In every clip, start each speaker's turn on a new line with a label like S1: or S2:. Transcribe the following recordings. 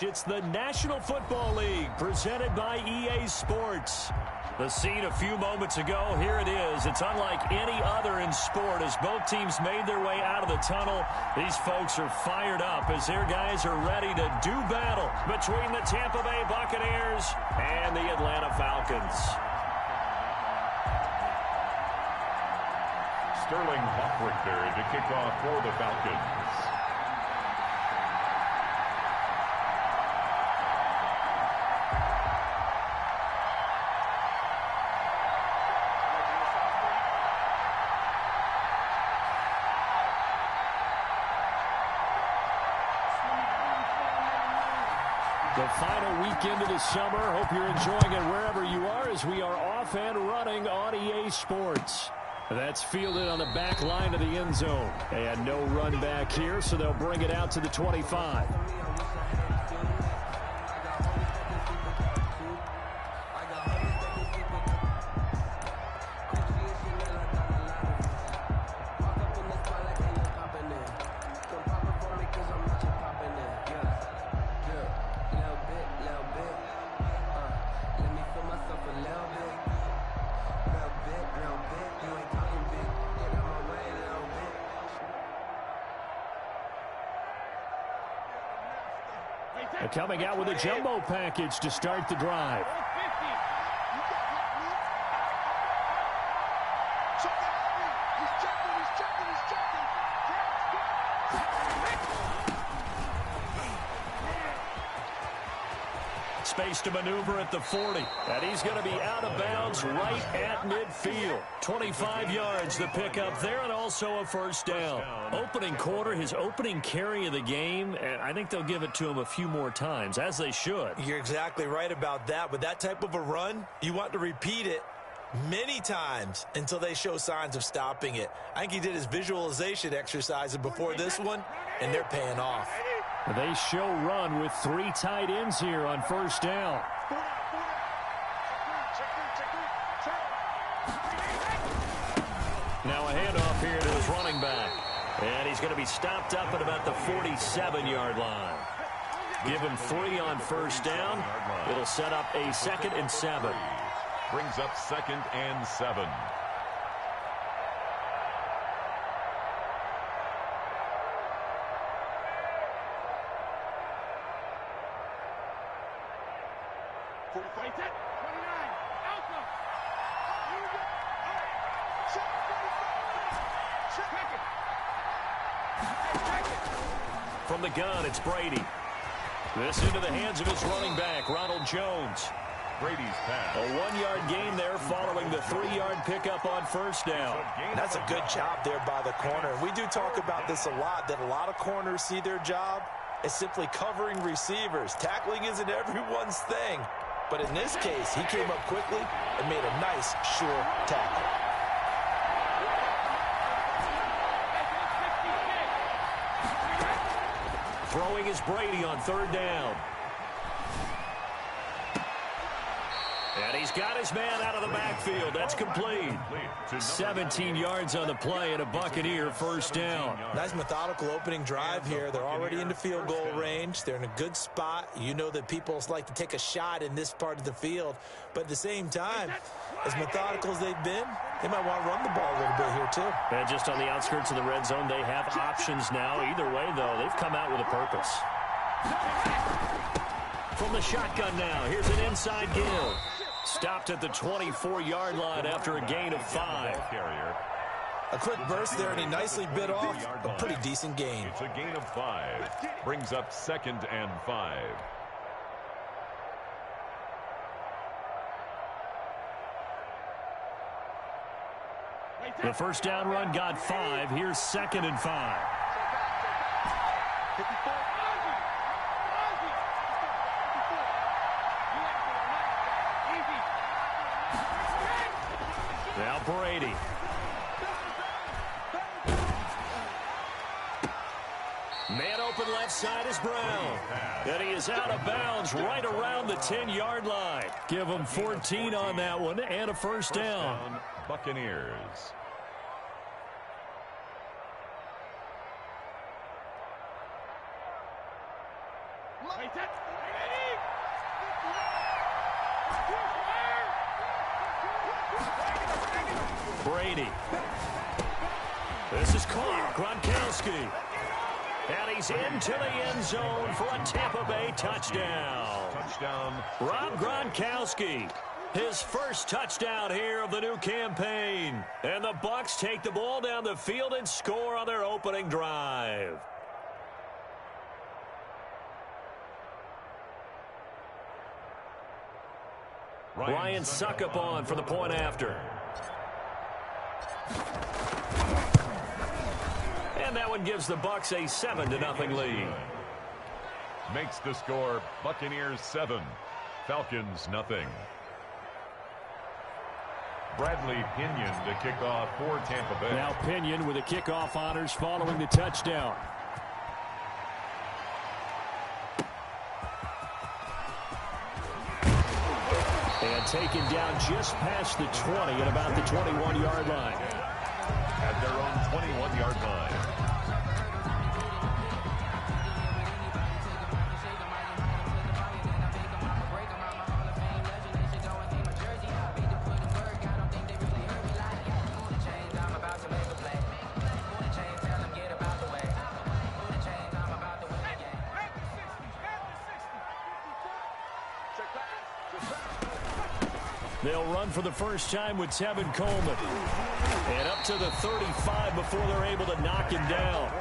S1: It's the National Football League presented by EA Sports. The scene a few moments ago, here it is. It's unlike any other in sport as both teams made their way out of the tunnel. These folks are fired up as their guys are ready to do battle between the Tampa Bay Buccaneers and the Atlanta Falcons.
S2: Sterling Hoffrick there to kick off for the Falcons.
S1: The final weekend of the summer. Hope you're enjoying it wherever you are as we are off and running on EA Sports. That's fielded on the back line of the end zone. And no run back here, so they'll bring it out to the 25. Coming out with a jumbo package to start the drive. Space to maneuver at the 40. And he's going to be out of bounds right at midfield. 25 yards the pickup there, and also a first down. Opening quarter, his opening carry of the game, and I think they'll give it to him a few more times, as they should.
S3: You're exactly right about that. With that type of a run, you want to repeat it many times until they show signs of stopping it. I think he did his visualization exercises before this one, and they're paying off.
S1: They show run with 3 tight ends here on first down. Now a handoff here to his running back. And he's going to be stopped up at about the 47-yard line. Give him 3 on first down. It'll set up a 2nd and 7.
S2: Brings up 2nd and 7.
S1: From the gun, it's Brady. This into the hands of his running back, Ronald Jones.
S2: Brady's pass.
S1: A 1-yard gain there following the 3-yard pickup on first down.
S3: That's a good job there by the corner. We do talk about this a lot, that a lot of corners see their job as simply covering receivers. Tackling isn't everyone's thing. But in this case, he came up quickly and made a nice, sure tackle.
S1: Throwing is Brady on 3rd down. And he's got his man out of the backfield. That's complete. 17 yards on the play and a Buccaneer first down.
S3: Nice methodical opening drive here. They're already into field goal range. They're in a good spot. You know that people like to take a shot in this part of the field. But at the same time, as methodical as they've been, they might want to run the ball a little bit here too.
S1: And just on the outskirts of the red zone, they have options now. Either way, though, they've come out with a purpose. From the shotgun now, here's an inside give. Stopped at the 24-yard line after a gain of 5.
S3: A quick burst there, and he nicely bit off a pretty decent gain.
S2: It's a gain of 5. Brings up 2nd and 5.
S1: The first down run got 5. Here's 2nd and 5. Now Brady. Man open left side is Brown. And he is out of bounds right around the 10-yard line. Give him 14 on that one and a first down.
S2: Buccaneers.
S1: Brady. This is caught. Gronkowski. And he's into the end zone for a Tampa Bay touchdown. Rob Gronkowski. His first touchdown here of the new campaign. And the Bucs take the ball down the field and score on their opening drive. Ryan Suckup on for the point after. And that one gives the Bucs a 7-0 lead.
S2: Makes the score Buccaneers 7, Falcons nothing. Bradley Pinion to kick off for Tampa Bay.
S1: Now Pinion with the kickoff honors following the touchdown. And taken down just past the 20 at about the 21-yard line.
S2: At their own 21-yard line.
S1: They'll run for the first time with Tevin Coleman. And up to the 35 before they're able to knock him down.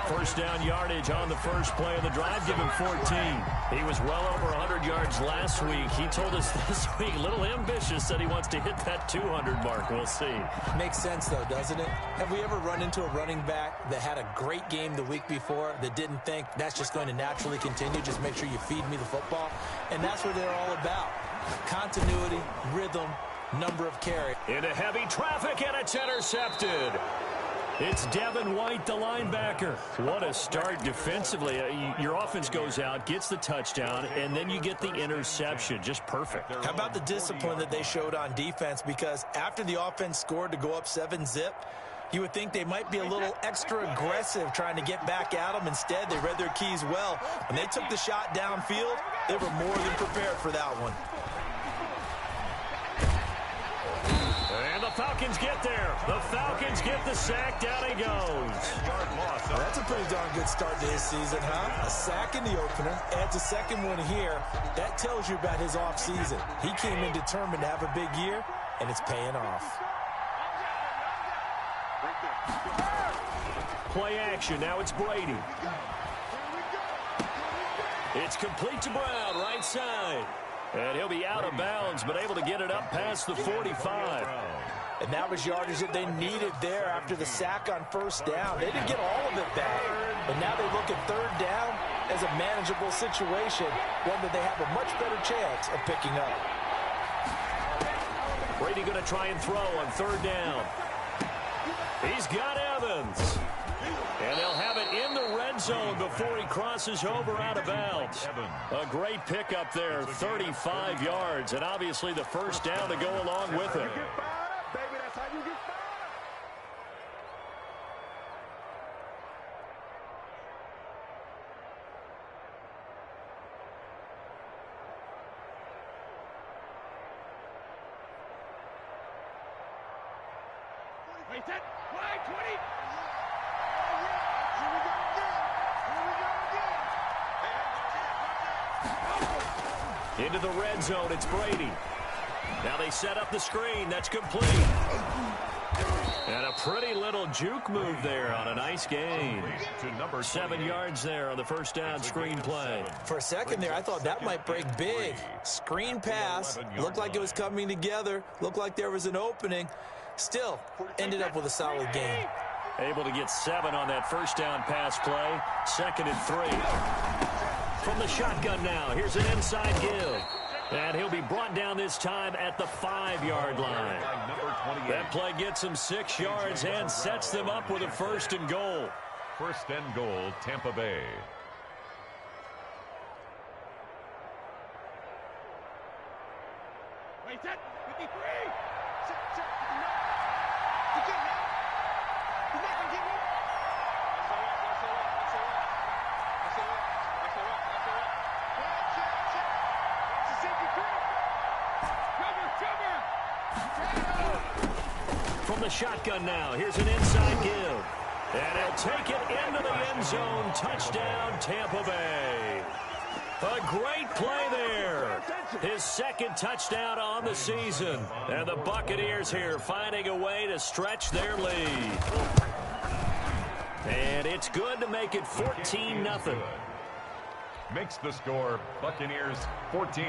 S1: First down yardage on the first play of the drive. Give him 14. He was well over 100 yards last week. He told us this week, a little ambitious, that he wants to hit that 200 mark. We'll see.
S3: Makes sense, though, doesn't it? Have we ever run into a running back that had a great game the week before that didn't think that's just going to naturally continue? Just make sure you feed me the football. And that's what they're all about. Continuity, rhythm, number of carries.
S1: Into heavy traffic, and it's intercepted. It's Devin White, the linebacker. What a start defensively. Your offense goes out, gets the touchdown, and then you get the interception. Just perfect.
S3: How about the discipline that they showed on defense? Because after the offense scored to go up 7-zip, you would think they might be a little extra aggressive trying to get back at them. Instead, they read their keys well. When they took the shot downfield, they were more than prepared for that one.
S1: And the Falcons get there. The Falcons get the sack. Down he goes.
S3: Well, that's a pretty darn good start to his season, huh? A sack in the opener, adds a second one here. That tells you about his offseason. He came in determined to have a big year, and it's paying off.
S1: Play action. Now it's Brady. It's complete to Brown, right side. And he'll be out of bounds, but able to get it up past the 45.
S3: And that was yardage that they needed there after the sack on first down. They didn't get all of it back, but now they look at third down as a manageable situation, one that they have a much better chance of picking up.
S1: Brady going to try and throw on third down. He's got Evans. And they'll have it in the red zone before he crosses over out of bounds. A great pickup there, 35 yards, and obviously the first down to go along with it. Into the red zone, it's Brady. Now they set up the screen. That's complete. And a pretty little juke move there on a nice gain. 7 yards there on the first down screen play.
S3: For a second there, I thought that might break big. Screen pass. Looked like it was coming together. Looked like there was an opening. Still, ended up with a solid game.
S1: Able to get 7 on that first down pass play. 2nd and 3. From the shotgun now, here's an inside give. And he'll be brought down this time at the 5-yard line. That play gets him 6 yards and sets them up with a 1st and goal.
S2: 1st and goal, Tampa Bay.
S4: Wait, set, 53.
S1: the shotgun now. Here's an inside give. And he'll take it into the end zone. Touchdown, Tampa Bay. A great play there. His second touchdown on the season. And the Buccaneers here finding a way to stretch their lead. And it's good to make it 14-0.
S2: Makes the score Buccaneers 14.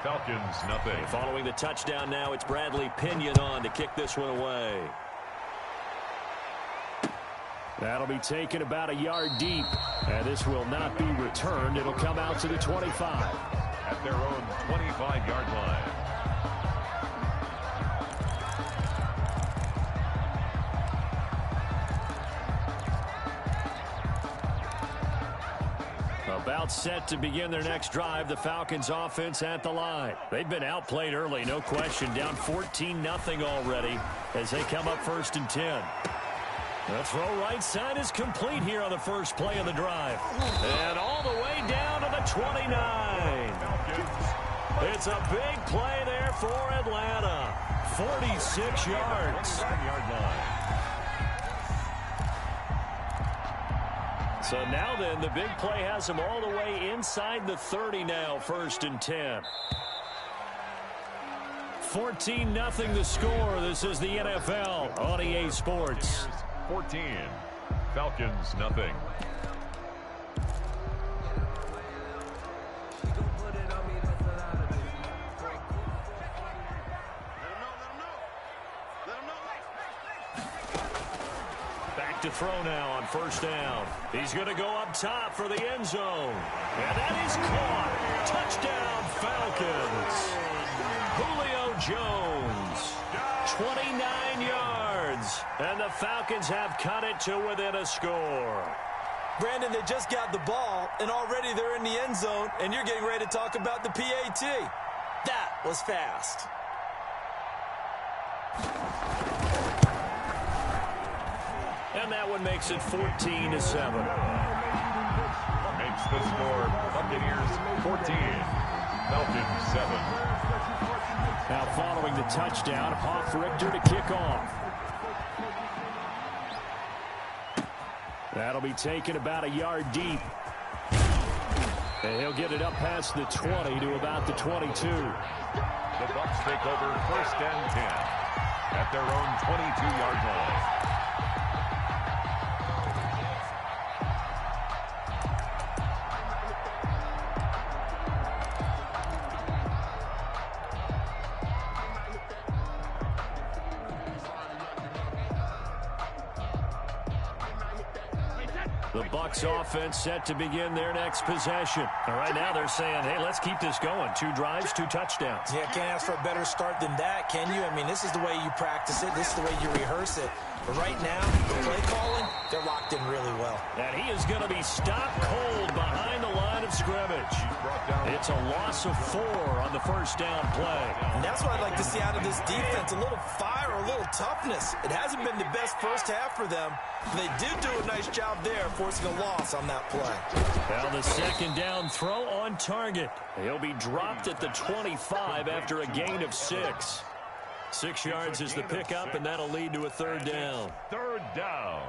S2: Falcons nothing.
S1: Following the touchdown now, it's Bradley Pinion on to kick this one away. That'll be taken about a yard deep. And this will not be returned. It'll come out to the 25.
S2: At their own 25-yard line.
S1: About set to begin their next drive, the Falcons offense at the line. They've been outplayed early, no question. Down 14-0 already as they come up 1st and 10. The throw right side is complete here on the first play of the drive. And all the way down to the 29. It's a big play there for Atlanta. 46 yards. So now then, the big play has them all the way inside the 30 now, 1st and 10. 14-0 the score. This is the NFL on EA Sports.
S2: 14. Falcons nothing.
S1: Back to throw now on 1st down. He's going to go up top for the end zone. And that is caught. Touchdown Falcons. Julio Jones. 29 yards. And the Falcons have cut it to within a score.
S3: Brandon, they just got the ball, and already they're in the end zone, and you're getting ready to talk about the PAT. That was fast.
S1: And that one makes it 14-7.
S2: Makes the score Buccaneers 14. Falcons 7.
S1: Now following the touchdown, Hoff-Richter to kick off. That'll be taken about a yard deep. And he'll get it up past the 20 to about the 22.
S2: The Bucs take over 1st and 10 at their own 22-yard line.
S1: The Bucs offense set to begin their next possession. And right now they're saying, hey, let's keep this going. 2 drives, 2 touchdowns.
S3: Yeah, can't ask for a better start than that, can you? I mean, this is the way you practice it. This is the way you rehearse it. But right now, the play calling, they're locked in really well.
S1: And he is going to be stopped cold behind the line of scrimmage. It's a loss of 4 on the 1st down play.
S3: And that's what I'd like to see out of this defense, a little fire, a little toughness. It hasn't been the best first half for them. They did do a nice job there, forcing a loss on that play.
S1: Now the 2nd down throw on target. He'll be dropped at the 25 after a gain of 6. 6 yards is the pickup, and that'll lead to a 3rd down.
S2: 3rd down.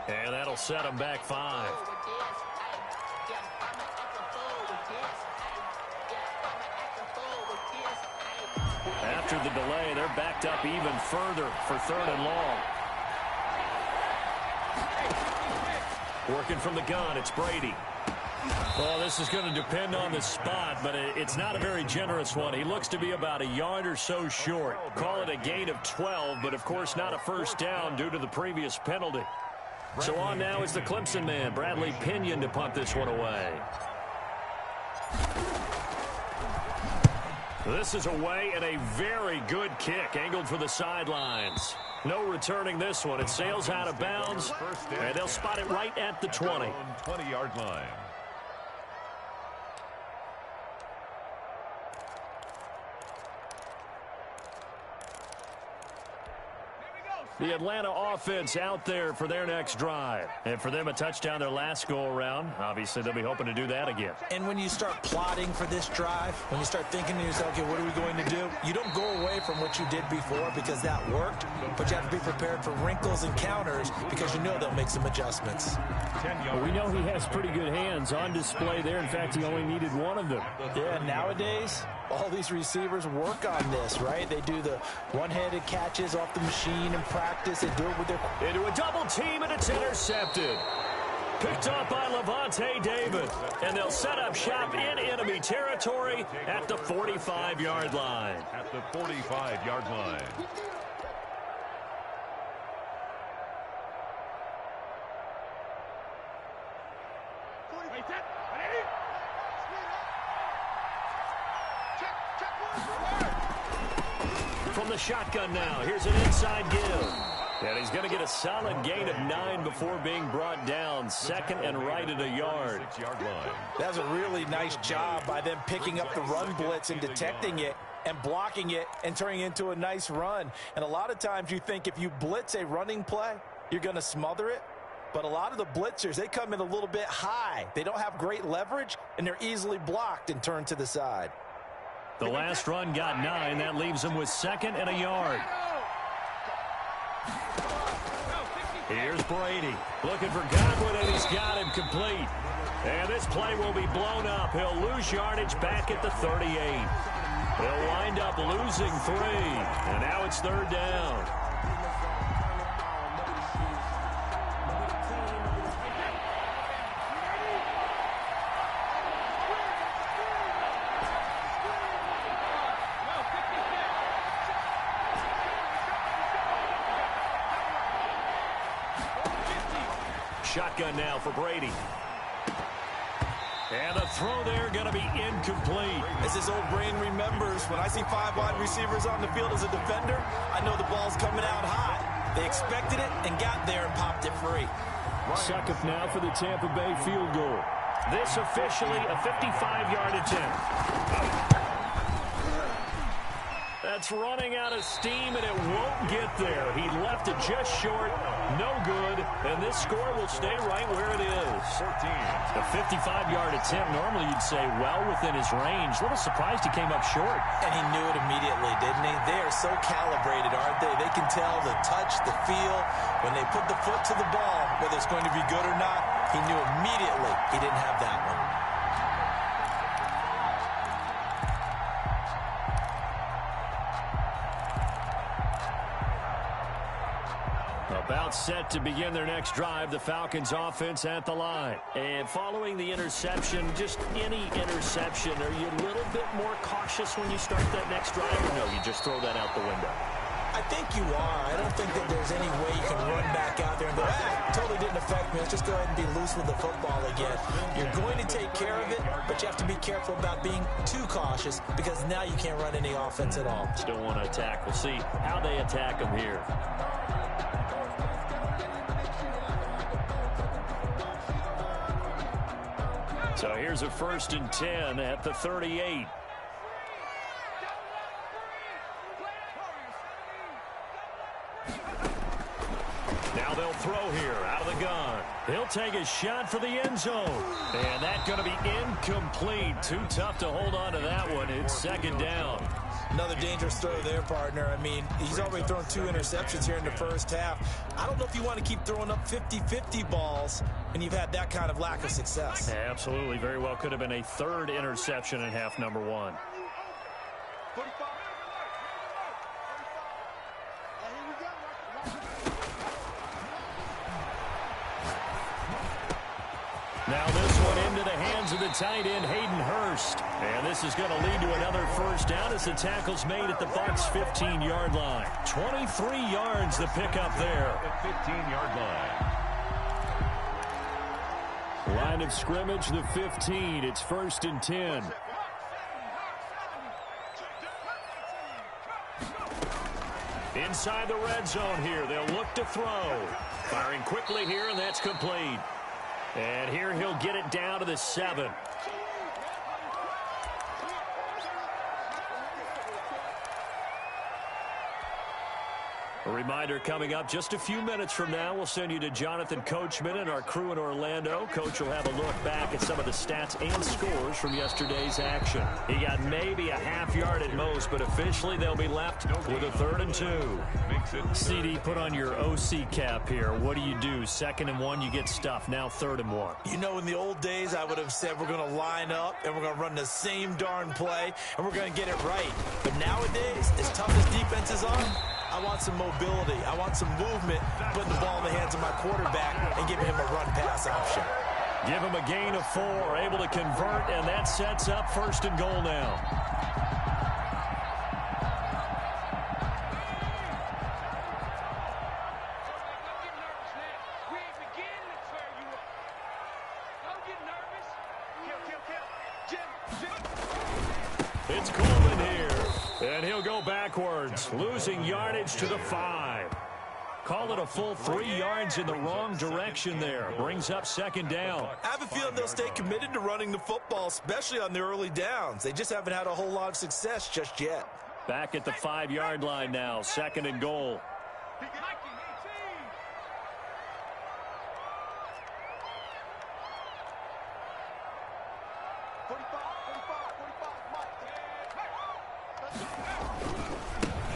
S1: And that'll set them back 5. After the delay, they're backed up even further for 3rd and long. Working from the gun, it's Brady. Well, this is going to depend on the spot, but it's not a very generous one. He looks to be about a yard or so short. Call it a gain of 12, but of course not a 1st down due to the previous penalty. So on now is the Clemson man, Bradley Pinion, to punt this one away. This is away and a very good kick, angled for the sidelines. No returning this one. It sails out of bounds, and they'll spot it right at the 20.
S2: 20-yard line.
S1: The Atlanta offense out there for their next drive. And for them, a touchdown their last go-around. Obviously, they'll be hoping to do that again.
S3: And when you start plotting for this drive, when you start thinking to yourself, okay, what are we going to do? You don't go away from what you did before because that worked, but you have to be prepared for wrinkles and counters because you know they'll make some adjustments.
S1: Well, we know he has pretty good hands on display there. In fact, he only needed one of them.
S3: Yeah, nowadays, all these receivers work on this, right? They do the one-handed catches off the machine in practice. They do it with their...
S1: Into a double team, and it's intercepted. Picked up by Levante David. And they'll set up shop in enemy territory at the 45-yard line.
S2: At the 45-yard line.
S1: From the shotgun now, here's an inside give. And he's going to get a solid gain of 9 before being brought down. Second and right at a yard.
S2: 6-yard line.
S3: That's a really nice job by them picking up the run blitz and detecting it and blocking it and turning it into a nice run. And a lot of times you think if you blitz a running play, you're going to smother it. But a lot of the blitzers, they come in a little bit high. They don't have great leverage, and they're easily blocked and turned to the side.
S1: The last run got 9. That leaves him with second and a yard. Here's Brady looking for Godwin, and he's got him complete. And this play will be blown up. He'll lose yardage back at the 38. He'll wind up losing 3. And now it's third down. Shotgun now for Brady. And the throw there going to be incomplete.
S3: As his old brain remembers, when I see 5 wide receivers on the field as a defender, I know the ball's coming out hot. They expected it and got there and popped it free.
S1: Suckup now for the Tampa Bay field goal. This officially a 55-yard attempt. That's running out of steam, and it won't get there. He left it just short. No good. And this score will stay right where it is.
S2: 14.
S1: A 55-yard attempt. Normally you'd say well within his range. A little surprised he came up short.
S3: And he knew it immediately, didn't he? They are so calibrated, aren't they? They can tell the touch, the feel. When they put the foot to the ball, whether it's going to be good or not, he knew immediately he didn't have that one.
S1: About set to begin their next drive, the Falcons offense at the line. And following the interception, just any interception, are you a little bit more cautious when you start that next drive? Or no, you just throw that out the window?
S3: I think you are. I don't think that there's any way you can run back out there and go, totally didn't affect me. Let's just go ahead and be loose with the football again. You're going to take care of it, but you have to be careful about being too cautious because now you can't run any offense at all.
S1: Still want to attack. We'll see how they attack them here. So here's a 1st and 10 at the 38. Now they'll throw here out of the gun. He'll take a shot for the end zone. And that's going to be incomplete. Too tough to hold on to that one. It's second down.
S3: Another dangerous throw there, partner. I mean, he's already thrown 2 interceptions here in the first half. I don't know if you want to keep throwing up 50-50 balls when you've had that kind of lack of success.
S1: Yeah, absolutely. Very well could have been a 3rd interception in half number 1. Now this one into the hands of the tight end, Hayden Hurst. And this is going to lead to another first down as the tackle's made at the Bucs 15-yard line. 23 yards the pickup there.
S2: The 15-yard line.
S1: Line of scrimmage, the 15. It's 1st and 10. Inside the red zone here. They'll look to throw. Firing quickly here, and that's complete. And here he'll get it down to the 7. A reminder coming up just a few minutes from now. We'll send you to Jonathan Coachman and our crew in Orlando. Coach will have a look back at some of the stats and scores from yesterday's action. He got maybe a half yard at most, but officially they'll be left with a 3rd and 2. CD, put on your OC cap here. What do you do? 2nd and 1, you get stuffed. Now 3rd and 1.
S3: You know, in the old days, I would have said we're going to line up and we're going to run the same darn play and we're going to get it right. But nowadays, as tough as defense is on, I want some mobility. I want some movement, putting the ball in the hands of my quarterback and giving him a run-pass option.
S1: Give him a gain of 4, able to convert, and that sets up 1st and goal now. It's Coleman here, and he'll go backwards, losing yardage to the 5. Call it a full 3 yards in the wrong direction there. Brings up 2nd down.
S3: I have a feeling they'll stay committed to running the football, especially on the early downs. They just haven't had a whole lot of success just yet.
S1: Back at the 5-yard line now, 2nd and goal.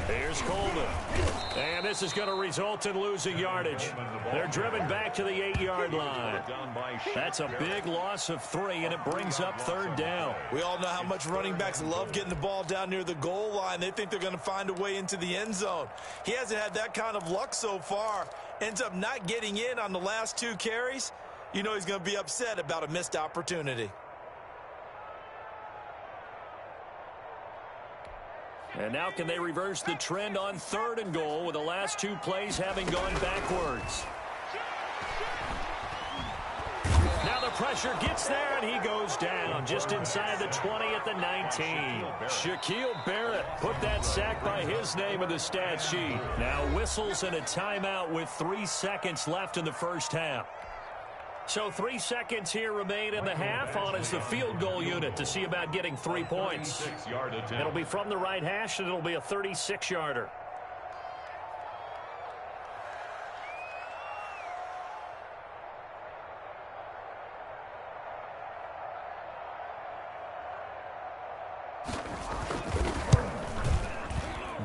S1: Here's Coleman. And this is going to result in losing yardage. They're driven back to the 8-yard line. That's a big loss of 3, and it brings up 3rd down.
S3: We all know how much running backs love getting the ball down near the goal line. They think they're going to find a way into the end zone. He hasn't had that kind of luck so far. Ends up not getting in on the last 2 carries. You know he's going to be upset about a missed opportunity.
S1: And now can they reverse the trend on 3rd and goal with the last 2 plays having gone backwards? Now the pressure gets there, and he goes down just inside the 20 at the 19. Shaquille Barrett put that sack by his name in the stat sheet. Now whistles and a timeout with 3 seconds left in the first half. So 3 seconds here remain in the half. On is the field goal unit to see about getting 3 points. It'll be from the right hash, and it'll be a 36-yarder.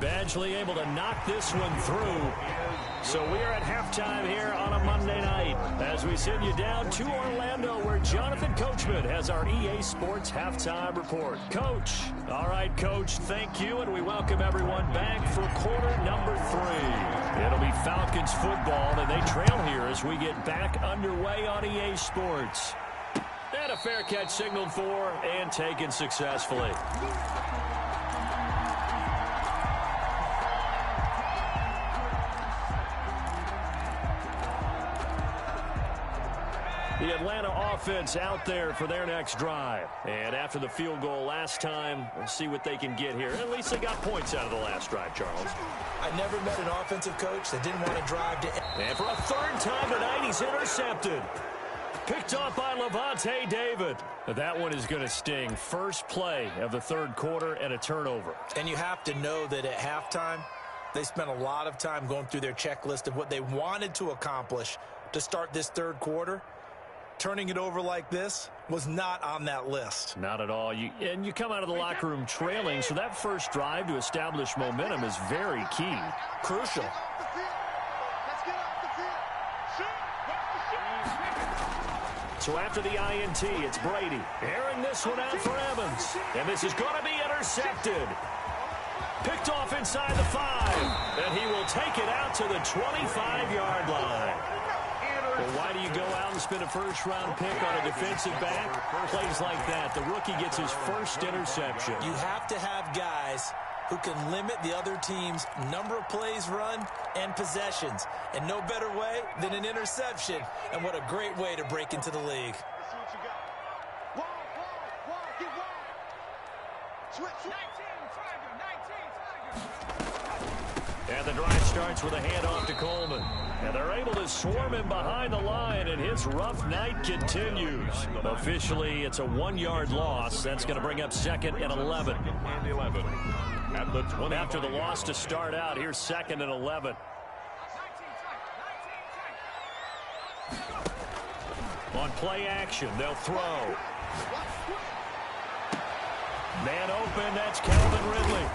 S1: Badgley able to knock this one through. So we are at halftime here on a Monday night as we send you down to Orlando where Jonathan Coachman has our EA Sports halftime report. Coach. All right, Coach, thank you, and we welcome everyone back for quarter number 3. It'll be Falcons football, and they trail here as we get back underway on EA Sports. And a fair catch signaled for and taken successfully. The Atlanta offense out there for their next drive. And after the field goal last time, we'll see what they can get here. At least they got points out of the last drive, Charles.
S3: I never met an offensive coach that didn't want to drive to...
S1: And for a 3rd time tonight, he's intercepted. Picked off by Levante David. That one is going to sting. First play of the 3rd quarter and a turnover.
S3: And you have to know that at halftime, they spent a lot of time going through their checklist of what they wanted to accomplish to start this 3rd quarter. Turning it over like this was not on that list.
S1: Not at all. You come out of the locker room trailing, so that first drive to establish momentum is very key.
S3: Crucial.
S1: So after the INT, it's Brady. Airing this one out for Evans. And this is going to be intercepted. Picked off inside the 5. And he will take it out to the 25-yard line. Well, why do you go out and spend a first-round pick on a defensive back? Plays like that, the rookie gets his first interception.
S3: You have to have guys who can limit the other team's number of plays run and possessions. And no better way than an interception. And what a great way to break into the league.
S1: And the drive starts with a handoff to Coleman. And they're able to swarm him behind the line, and his rough night continues. Officially, it's a 1-yard loss. That's going to bring up 2nd and 11.
S2: And 11. At the 20.
S1: After the loss to start out, here's 2nd and 11. On play action, they'll throw. Man open, that's Calvin Ridley.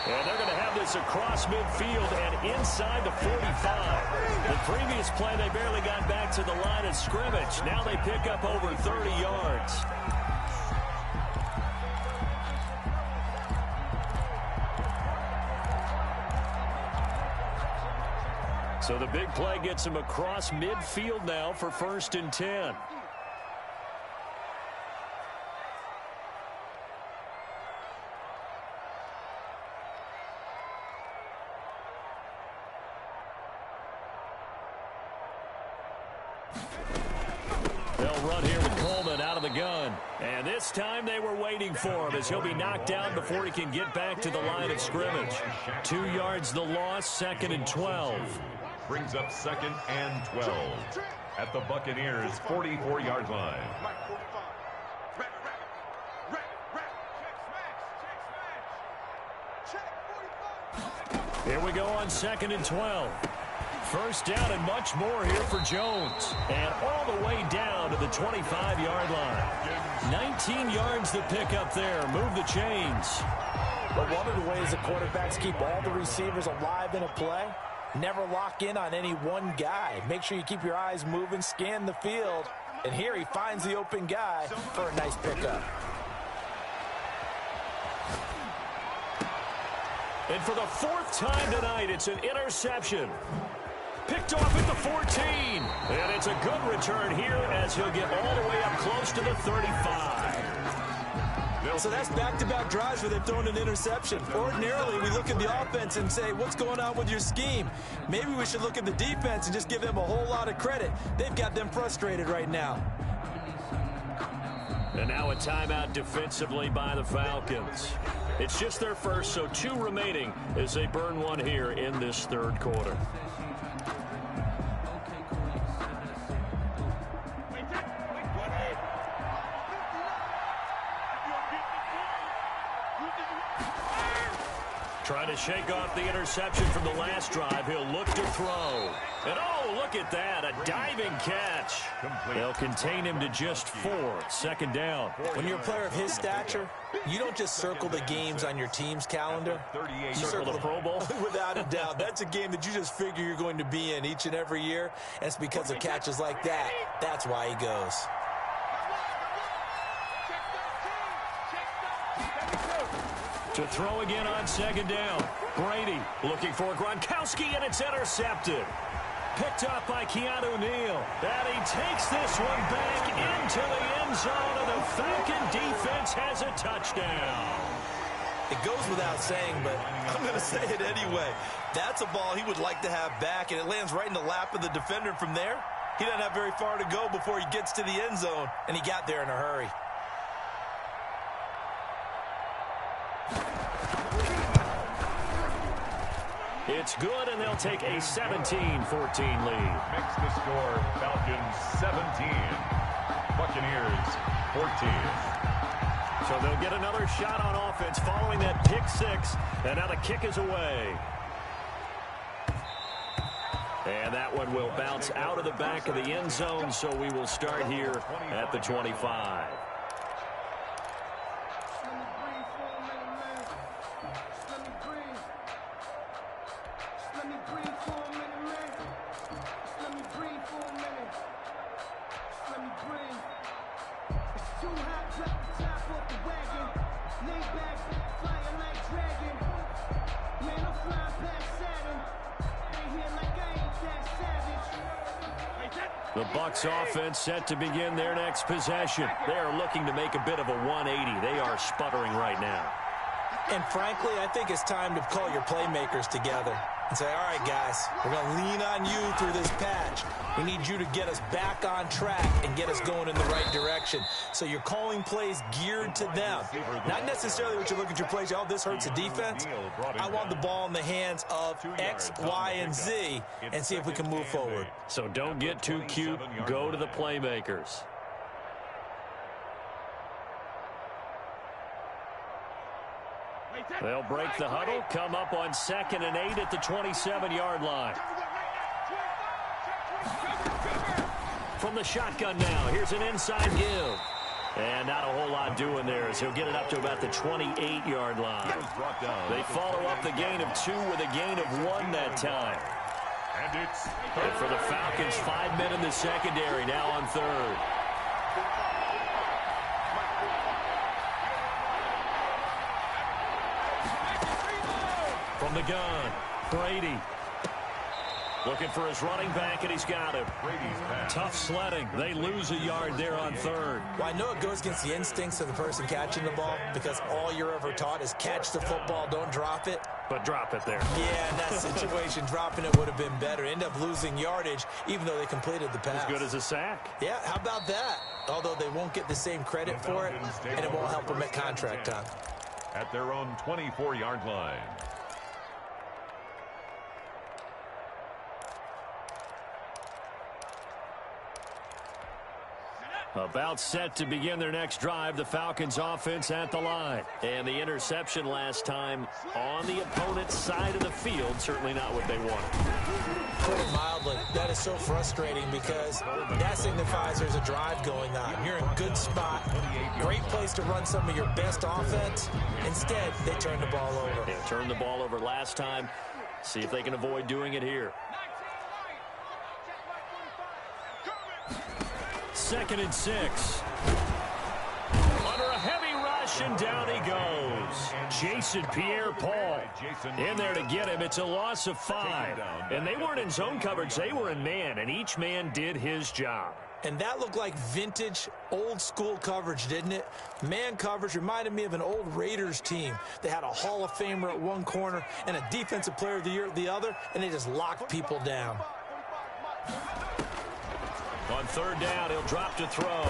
S1: And they're going to have this across midfield and inside the 45. The previous play, they barely got back to the line of scrimmage. Now they pick up over 30 yards. So the big play gets him across midfield now for 1st and 10. They'll run here with Coleman out of the gun. And this time they were waiting for him as he'll be knocked down before he can get back to the line of scrimmage. 2 yards the loss, 2nd and 12.
S2: Brings up 2nd and 12 at the Buccaneers' 44-yard line.
S1: Here we go on 2nd and 12. 1st down and much more here for Jones. And all the way down to the 25-yard line. 19 yards to pick up there. Move the chains.
S3: But one of the ways the quarterbacks keep all the receivers alive in a play, never lock in on any one guy. Make sure you keep your eyes moving, scan the field. And here he finds the open guy for a nice pickup.
S1: And for the 4th time tonight, it's an interception. Picked off at the 14. And it's a good return here as he'll get all the way up close to the 35.
S3: So that's back-to-back drives where they've thrown an interception. Ordinarily, we look at the offense and say, what's going on with your scheme? Maybe we should look at the defense and just give them a whole lot of credit. They've got them frustrated right now.
S1: And now a timeout defensively by the Falcons. It's just their first, so 2 remaining as they burn one here in this 3rd quarter. Trying to shake off the interception from the last drive. He'll look to throw. And oh, look at that, a diving catch. They'll contain him to just 4. 2nd down.
S3: When you're a player of his stature, you don't just circle the games on your team's calendar.
S1: You circle the Pro Bowl?
S3: Without a doubt. That's a game that you just figure you're going to be in each and every year. And it's because of catches like that. That's why he goes.
S1: To throw again on 2nd down. Brady looking for Gronkowski, and it's intercepted. Picked up by Keanu Neal. And he takes this one back into the end zone, and the Falcon defense has a touchdown.
S3: It goes without saying, but I'm going to say it anyway. That's a ball he would like to have back, and it lands right in the lap of the defender from there. He doesn't have very far to go before he gets to the end zone, and he got there in a hurry.
S1: It's good, and they'll take a 17-14 lead.
S2: Makes the score Falcons 17, Buccaneers 14.
S1: So they'll get another shot on offense following that pick 6, and now the kick is away. And that one will bounce out of the back of the end zone, so we will start here at the 25. The Bucs offense set to begin their next possession. They are looking to make a bit of a 180. They are sputtering right now.
S3: And frankly, I think it's time to call your playmakers together. and say, all right, guys, we're going to lean on you through this patch. We need you to get us back on track and get us going in the right direction. So you're calling plays geared to them. Not necessarily what you look at your plays, oh, this hurts the defense. I want the ball in the hands of X, Y, and Z and see if we can move forward.
S1: So don't get too cute. Go to the playmakers. They'll break the huddle, come up on 2nd and 8 at the 27-yard line. From the shotgun now, here's an inside give. And not a whole lot doing there as he'll get it up to about the 28-yard line. They follow up the gain of 2 with a gain of 1 that time. And for the Falcons, 5 men in the secondary now on 3rd. From the gun, Brady. Looking for his running back, and he's got him. Tough sledding. They lose a yard there on 3rd.
S3: Well, I know it goes against the instincts of the person catching the ball because all you're ever taught is catch the football, don't drop it.
S1: But drop it there.
S3: Yeah, in that situation, dropping it would have been better. End up losing yardage, even though they completed the pass.
S1: As good as a sack.
S3: Yeah, how about that? Although they won't get the same credit for it, and it won't help them at contract time.
S2: At their own 24-yard line.
S1: About set to begin their next drive, the Falcons offense at the line. And the interception last time on the opponent's side of the field, certainly not what they wanted.
S3: Put it mildly, that is so frustrating because that signifies there's a drive going on. You're in a good spot, great place to run some of your best offense. Instead, they turn the ball over.
S1: They turned the ball over last time. See if they can avoid doing it here. 2nd and 6. Under a heavy rush, and down he goes. Jason Pierre-Paul in there to get him. It's a loss of 5. And they weren't in zone coverage. They were in man, and each man did his job.
S3: And that looked like vintage, old-school coverage, didn't it? Man coverage reminded me of an old Raiders team. They had a Hall of Famer at one corner and a Defensive Player of the Year at the other, and they just locked people down.
S1: On 3rd down, he'll drop to throw.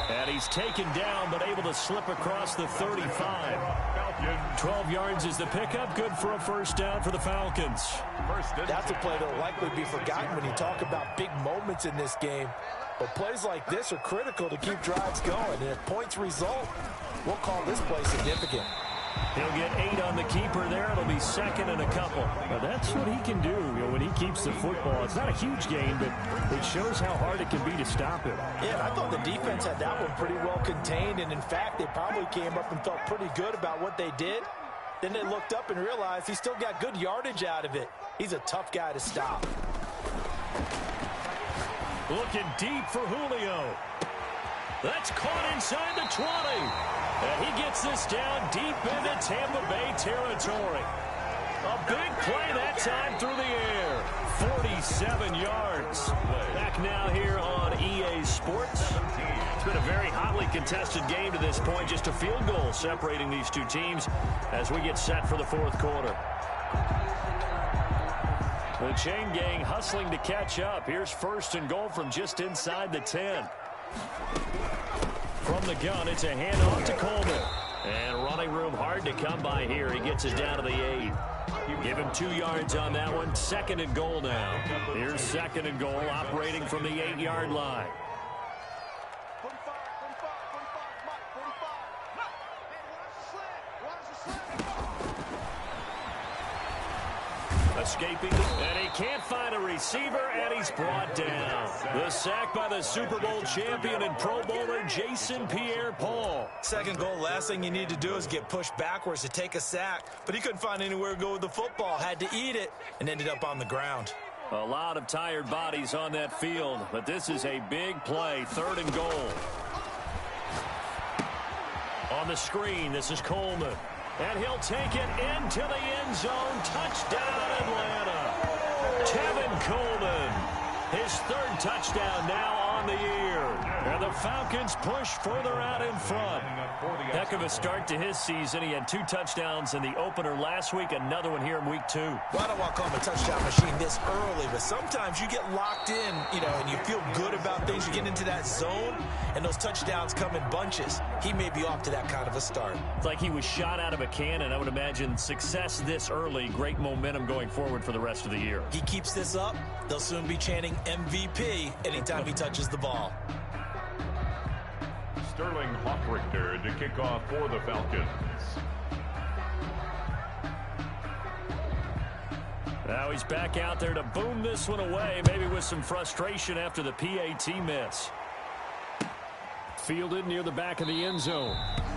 S1: And he's taken down, but able to slip across the 35. 12 yards is the pickup. Good for a 1st down for the Falcons.
S3: That's a play that will likely be forgotten when you talk about big moments in this game. But plays like this are critical to keep drives going. And if points result, we'll call this play significant.
S1: He'll get 8 on the keeper there. It'll be 2nd and a couple. Now that's what he can do, when he keeps the football. It's not a huge gain, but it shows how hard it can be to stop him.
S3: Yeah, I thought the defense had that one pretty well contained, and in fact, they probably came up and felt pretty good about what they did. Then they looked up and realized he still got good yardage out of it. He's a tough guy to stop.
S1: Looking deep for Julio. That's caught inside the 20. And he gets this down deep into Tampa Bay territory. A big play that time through the air. 47 yards. Back now here on EA Sports. It's been a very hotly contested game to this point. Just a field goal separating these two teams as we get set for the 4th quarter. The chain gang hustling to catch up. Here's 1st and goal from just inside the 10. From the gun, it's a handoff to Coleman. And running room hard to come by here. He gets it down to the 8. Give him 2 yards on that one. 2nd and goal now. Here's 2nd and goal, operating from the 8-yard line. Escaping, and he can't find a receiver, and he's brought down. The sack by the Super Bowl champion and Pro Bowler Jason Pierre-Paul.
S3: 2nd goal, last thing you need to do is get pushed backwards to take a sack. But he couldn't find anywhere to go with the football, had to eat it, and ended up on the ground.
S1: A lot of tired bodies on that field, but this is a big play, 3rd and goal. On the screen, this is Coleman. And he'll take it into the end zone. Touchdown, Atlanta. Tevin Coleman. His 3rd touchdown now on the year. And the Falcons push further out in front. Heck of a start to his season. He had 2 touchdowns in the opener last week, another one here in week 2.
S3: Well, I don't want to call him a touchdown machine this early, but sometimes you get locked in, and you feel good about things. You get into that zone, and those touchdowns come in bunches. He may be off to that kind of a start.
S1: It's like he was shot out of a cannon. I would imagine success this early, great momentum going forward for the rest of the year.
S3: He keeps this up, they'll soon be chanting MVP anytime he touches the ball.
S2: Sterling Hoffrichter to kick off for the Falcons.
S1: Now he's back out there to boom this one away, maybe with some frustration after the PAT miss. Fielded near the back of the end zone.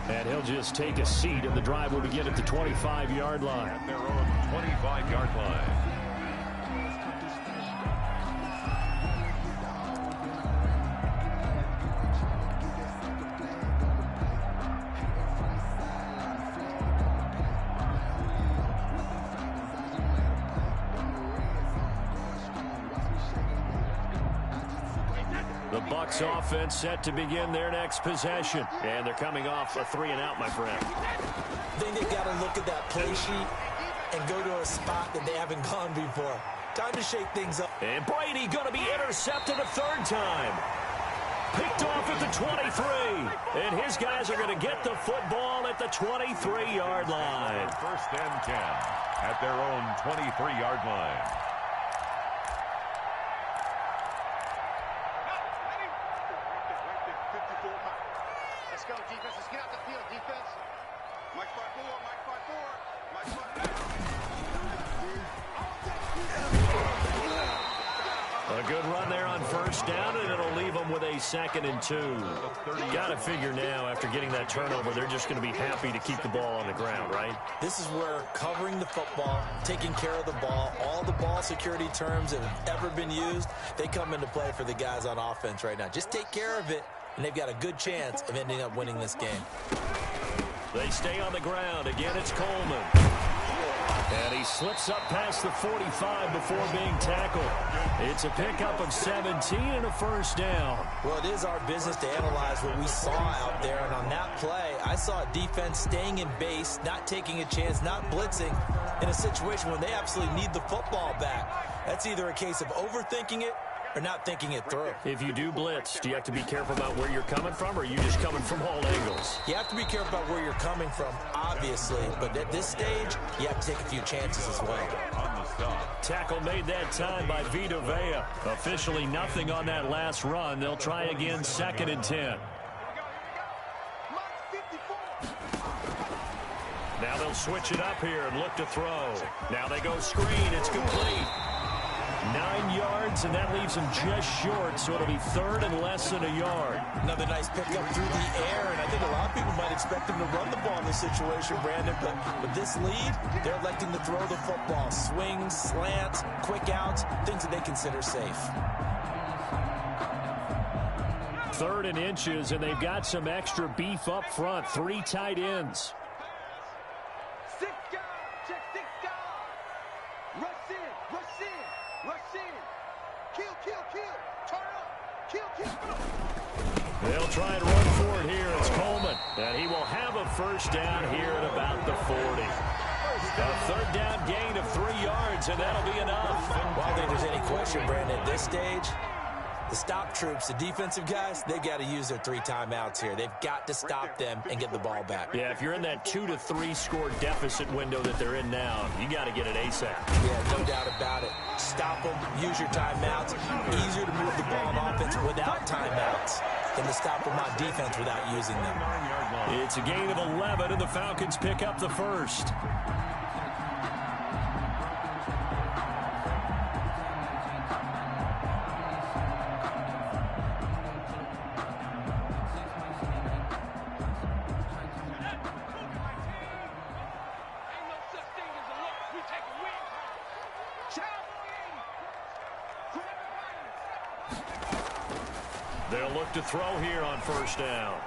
S1: And he'll just take a seat, and the drive will begin at the 25-yard line.
S2: At their own 25-yard line.
S1: The Bucs offense set to begin their next possession. And thee coming off a 3-and-out, my friend.
S3: I think they've got to look at that play sheet and go to a spot that they haven't gone before. Time to shake things up.
S1: And Brady going to be intercepted a 3rd time. Picked off at the 23. And his guys are going to get the football at the 23-yard line.
S2: 1st and 10 at their own 23-yard line.
S1: A good run there on 1st down, and it'll leave them with a 2nd and 2. Got to figure now, after getting that turnover, they're just going to be happy to keep the ball on the ground, right?
S3: This is where covering the football, taking care of the ball, all the ball security terms that have ever been used, they come into play for the guys on offense right now. Just take care of it, and they've got a good chance of ending up winning this game.
S1: They stay on the ground. Again, it's Coleman. And he slips up past the 45 before being tackled. It's a pickup of 17 and a 1st down.
S3: Well, it is our business to analyze what we saw out there. And on that play, I saw a defense staying in base, not taking a chance, not blitzing in a situation when they absolutely need the football back. That's either a case of overthinking it or not thinking it through.
S1: If you do blitz, do you have to be careful about where you're coming from, or are you just coming from all angles?
S3: You have to be careful about where you're coming from, obviously. But at this stage, you have to take a few chances as well.
S1: Tackle made that time by Vita Vea. Officially nothing on that last run. They'll try again, 2nd and 10. Now they'll switch it up here and look to throw. Now they go screen. It's complete. 9 yards, and that leaves him just short, so it'll be 3rd and less than a yard.
S3: Another nice pickup through the air, and I think a lot of people might expect him to run the ball in this situation, Brandon, but with this lead, they're electing to throw the football. Swings, slants, quick outs, things that they consider safe.
S1: 3rd and inches, and they've got some extra beef up front. 3 tight ends. They'll try and run for it here. It's Coleman. And he will have a 1st down here at about the 40. A 3rd down gain of 3 yards, and that'll be enough.
S3: Well, I don't think there's any question, Brandon, at this stage, the stop troops, the defensive guys, they've got to use their 3 timeouts here. They've got to stop them and get the ball back.
S1: Yeah, if you're in that 2 to 3 score deficit window that they're in now, you got to get it ASAP.
S3: Yeah, no doubt about it. Stop them, use your timeouts. Easier to move the ball on offense without timeouts than to stop them on defense without using them.
S1: It's a gain of 11, and the Falcons pick up the 1st. They'll look to throw here on 1st down.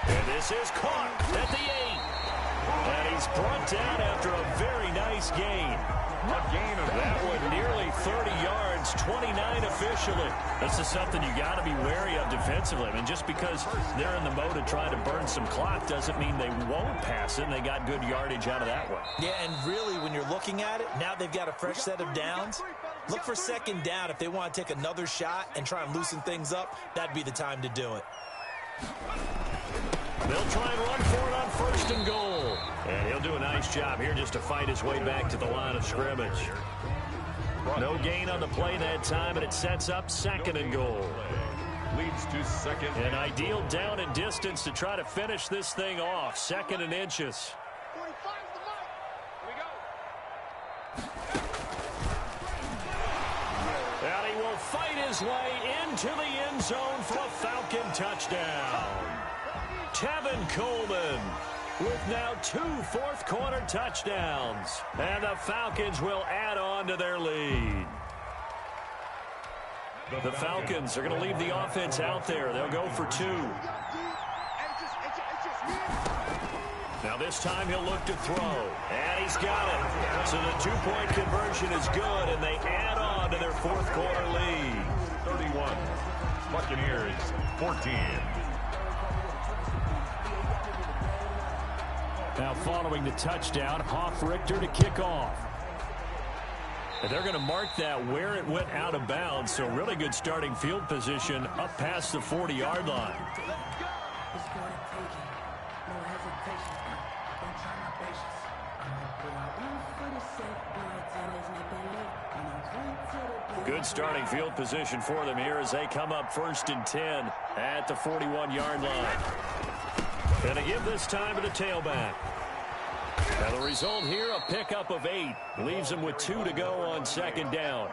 S1: And this is caught at the 8. And he's brought down after a very nice gain.
S2: A gain of
S1: that one nearly 30 yards, 29 officially. This is something you got to be wary of defensively. I mean, just because they're in the mode of trying to burn some clock doesn't mean they won't pass it, and they got good yardage out of that one.
S3: Yeah, and really, when you're looking at it, now they've got a fresh set of downs. Look for second down if they want to take another shot and try and loosen things up. That'd be the time to do it.
S1: They'll try and run for it on first and goal. And he'll do a nice job here just to fight his way back to the line of scrimmage. No gain on the play that time, and it sets up second and goal.
S2: Leads to second.
S1: An ideal down and distance to try to finish this thing off. Second and inches. And he will fight his way into the end zone for a Falcon touchdown. Tevin Coleman with now 2 fourth-quarter touchdowns. And the Falcons will add on to their lead. The Falcons are going to leave the offense out there. They'll go for 2. Now this time he'll look to throw. And he's got it. So the 2-point conversion is good, and they add on to their fourth-quarter lead.
S2: 31. Buccaneers 14.
S1: Now following the touchdown, Hoff-Richter to kick off. And they're going to mark that where it went out of bounds, so really good starting field position up past the 40-yard line. Good starting field position for them here as they come up first and 10 at the 41-yard line. And they give this time to the tailback. Now the result here, a pickup of 8. Leaves them with 2 to go on second down.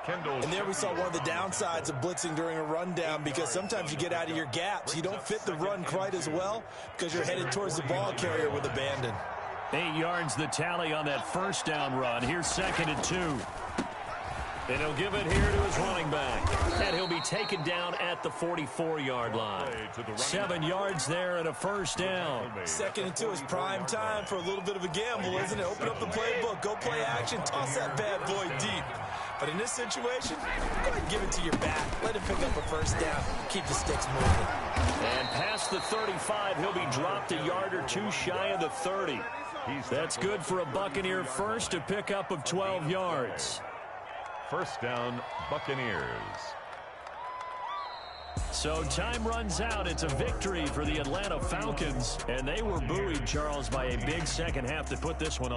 S3: And there we saw one of the downsides of blitzing during a rundown, because sometimes you get out of your gaps. You don't fit the run quite as well because you're headed towards the ball carrier with abandon.
S1: 8 yards the tally on that first down run. Here's second and 2. And he'll give it here to his running back. And he'll be taken down at the 44-yard line. 7 yards there and a first down.
S3: Second and 2 is prime time for a little bit of a gamble, isn't it? Open up the playbook, go play action, toss that bad boy deep. But in this situation, go ahead and give it to your back. Let him pick up a first down. Keep the sticks moving.
S1: And past the 35, he'll be dropped a yard or 2 shy of the 30. That's good for a Buccaneer first, a pickup of 12 yards.
S2: First down, Buccaneers.
S1: So time runs out. It's a victory for the Atlanta Falcons. And they were buoyed, Charles, by a big second half to put this one on.